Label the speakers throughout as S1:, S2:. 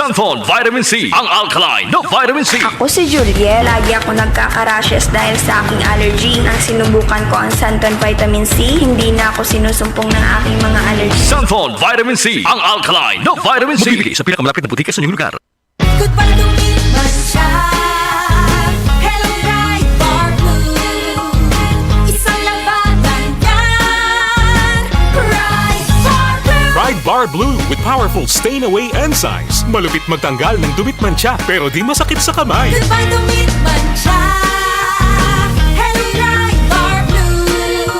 S1: Santon Vitamin C, ang alkaline na vitamin C.
S2: Ako si Juliet. Lagi ako nagkaka-rashes dahil sa aking allergy. Nang sinubukan ko ang Santon Vitamin C, hindi na ako sinusumpong ng aking mga allergy.
S1: Santon Vitamin C, ang alkaline na vitamin C. Mabibili sa pinakamalapit na butika sa inyong lugar.
S3: Good para lumipas siya. Hello, Bright Bar Blue. Isang labanan yan. Bright Bar Blue.
S4: Pride Bar Blue with powerful stain-away enzymes. Malupit magtanggal ng dumit mancha pero di masakit sa kamay.
S3: Good para lumipas siya. Hello, Bright Bar Blue.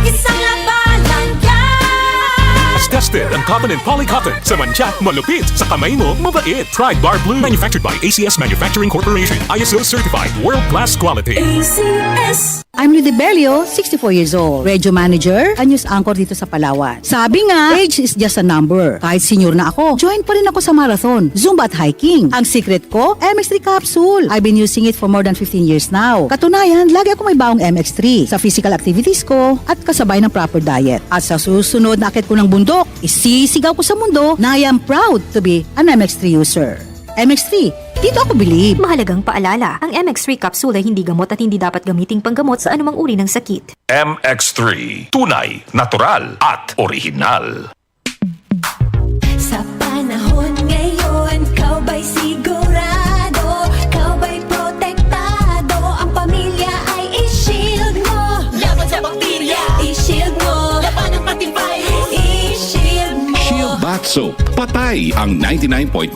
S3: Isang labanan yan.
S4: As tested ang cotton and polycotton. Sa mancha, malupit. Sa kamay mo, mabait. Pride Bar Blue. Manufactured by ACS Manufacturing Corporation. ISO certified. World-class quality.
S3: ACS.
S5: I'm Rudy Belio, 64 years old. Radio manager, a news anchor dito sa Palawan. Sabi nga, age is just a number. Kahit senior na ako, join pa rin ako sa marathon, Zumba at hiking. Ang secret ko, MX3 capsule. I've been using it for more than 15 years now. Katunayan, lagi ako may baong MX3 sa physical activities ko at kasabay ng proper diet. At sa susunod na akit ko ng bundok, isisigaw ko sa mundo na I am proud to be an MX3 user. MX3, dito ako believe.
S6: Mahalagang paalala, ang MX3 capsule ay hindi gamot at hindi dapat gamiting panggamot sa anumang uri ng sakit.
S1: MX3, tunay, natural at original.
S3: Sa panahon ngayon, kau ba'y sigurado? Kau ba'y protektado? Ang pamilya ay i-shield mo. Laban sa bakterya, i-shield mo. Laban ng pating virus, i-shield mo.
S7: Shield Bath Soap. Patay ang 99.9%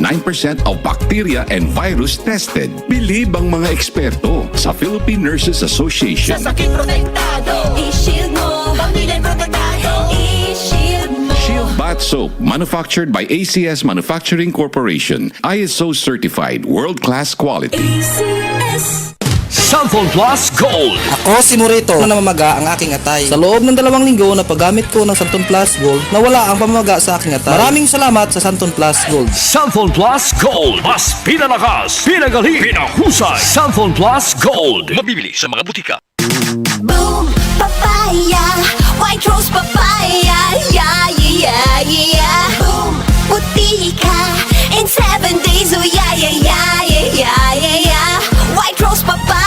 S7: of bacteria and virus tested. Bilib ang mga eksperto sa Philippine Nurses Association.
S3: Sa sakit protektado, i-shield mo. Pamilya protektado, i-shield mo.
S7: Shield Bath Soap, manufactured by ACS Manufacturing Corporation. ISO certified, world-class quality.
S3: ACS.
S1: Santon Plus Gold.
S8: Ako si Morito na namamaga ang aking atay. Sa loob ng 2 linggo na paggamit ko ng Santon Plus Gold, nawala ang pamamaga sa aking atay. Maraming salamat sa Santon Plus Gold.
S1: Santon Plus Gold. Mas pinalakas, pinagaling, pinahusay. Santon Plus Gold. Mabibili sa mga butika.
S3: Boom, papaya, white rose papaya, yeah, yeah, yeah. Boom, puti ka, in 7 days, oh yeah, yeah, yeah, yeah, yeah, yeah. White rose papaya.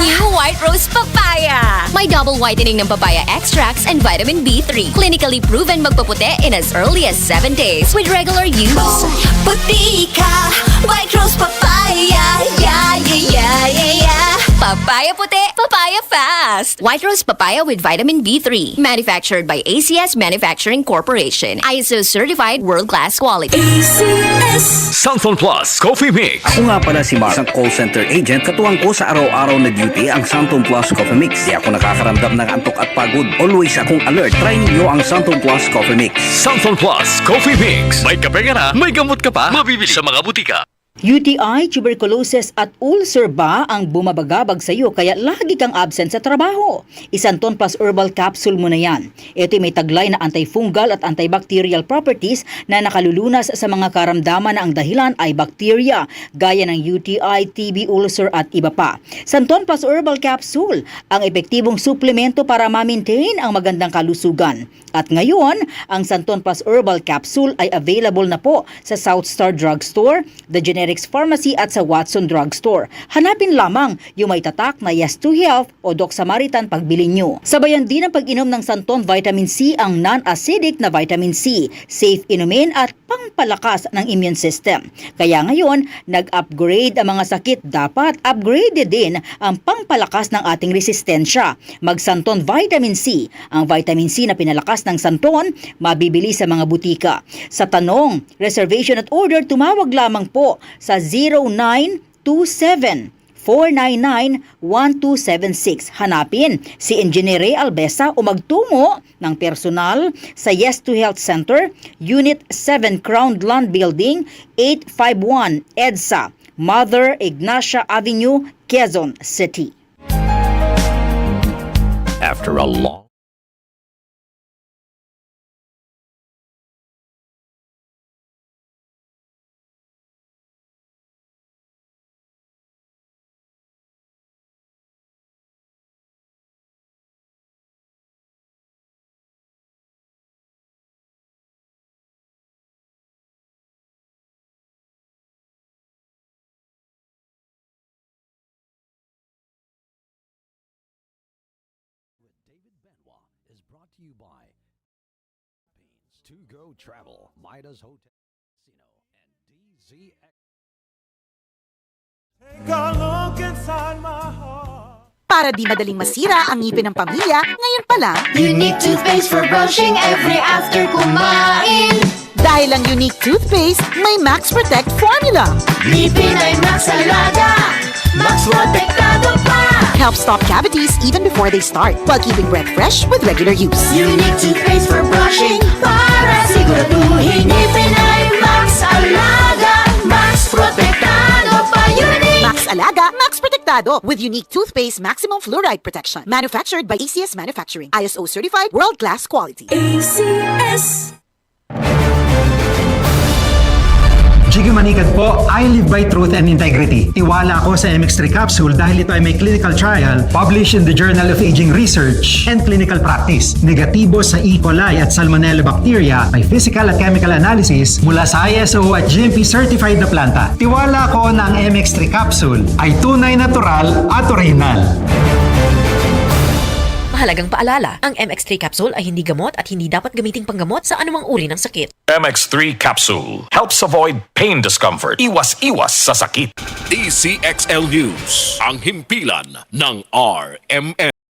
S9: New White Rose Papaya. May double whitening ng papaya extracts and vitamin B3. Clinically proven magpaputi in as early as 7 days with regular use.
S3: Boom, puti ka, white rose papaya, yeah, yeah, yeah, yeah, yeah.
S9: Papaya puti, papaya fast. White Rose Papaya with vitamin B3. Manufactured by ACS Manufacturing Corporation. ISO certified world-class quality.
S3: ACS.
S1: Santon Plus Coffee Mix.
S10: Ako nga pala si Mark, isang call center agent. Katuwang ko sa araw-araw na duty ang Santon Plus Coffee Mix. Di ako nakakaramdam ng antok at pagod. Always akong alert. Try ninyo ang Santon Plus Coffee Mix.
S1: Santon Plus Coffee Mix. May kape ka na, may gamot ka pa. Mabibili sa mga butika.
S5: UTI, tuberculosis at ulcer ba ang bumabagabag sa iyo kaya lagi kang absent sa trabaho? Isanton Plus Herbal Capsule mo na yan. Ito may taglay na antifungal at antibacterial properties na nakalulunas sa mga karamdaman na ang dahilan ay bacteria, gaya ng UTI, TB, ulcer at iba pa. Santon Plus Herbal Capsule, ang epektibong suplemento para ma-maintain ang magandang kalusugan. At ngayon, ang Santon Plus Herbal Capsule ay available na po sa South Star Drugstore, The Generics Pharmacy at sa Watson Drugstore. Hanapin lamang yung may tatak na Yes to Health o Doc Samaritan pagbili nyo. Sabayan din ang pag-inom ng Santon Vitamin C ang non-acidic na vitamin C, safe inumin at pangpalakas ng immune system. Kaya ngayon, nag-upgrade ang mga sakit, dapat upgraded din ang pangpalakas ng ating resistensya. Mag-Santon Vitamin C. Ang vitamin C na pinalakas ng Santon, mabibili sa mga butika. Sa tanong, reservation at order, tumawag lamang po sa 0927-499-1276. Hanapin si Engineer Ray Albesa o magtungo ng personal sa Yes to Health Center, Unit 7 Crown Land Building, 851 EDSA, Mother Ignacia Avenue, Quezon City.
S1: After a long you by To Go Travel, Midas Hotel, Casino, and DZX.
S11: Para di madaling masira ang ngipin ng pamilya, ngayon pa lang,
S3: Unique toothpaste for brushing every after kumain.
S11: dahil ang unique toothpaste, may Max Protect formula.
S3: Ngipin ay Max Alaga, Max Protektado pa.
S11: Helps stop cavities even before they start, while keeping breath fresh with regular use.
S3: Unique toothpaste for brushing para siguraduhin ngipin ay Max Alaga, Max Protektado pa. Unique.
S11: Max Alaga, Max Protektado with unique toothpaste maximum fluoride protection. Manufactured by ACS Manufacturing. ISO certified world-class quality.
S3: ACS.
S12: Jiggy Manikad po, I live by truth and integrity. Tiwala ako sa MX3 capsule dahil ito ay may clinical trial published in the Journal of Aging Research and Clinical Practice. Negatibo sa E. coli at Salmonella bacteria, may physical at chemical analysis mula sa ISO at GMP certified na planta. Tiwala ko na ang MX3 capsule ay tunay natural at original.
S6: Mahalagang paalala, ang MX3 capsule ay hindi gamot at hindi dapat gamiting panggamot sa anumang uri ng sakit.
S4: MX3 Capsule helps avoid pain discomfort. Iwas-iwas sa sakit.
S1: DCXL News, ang himpilan ng RMN.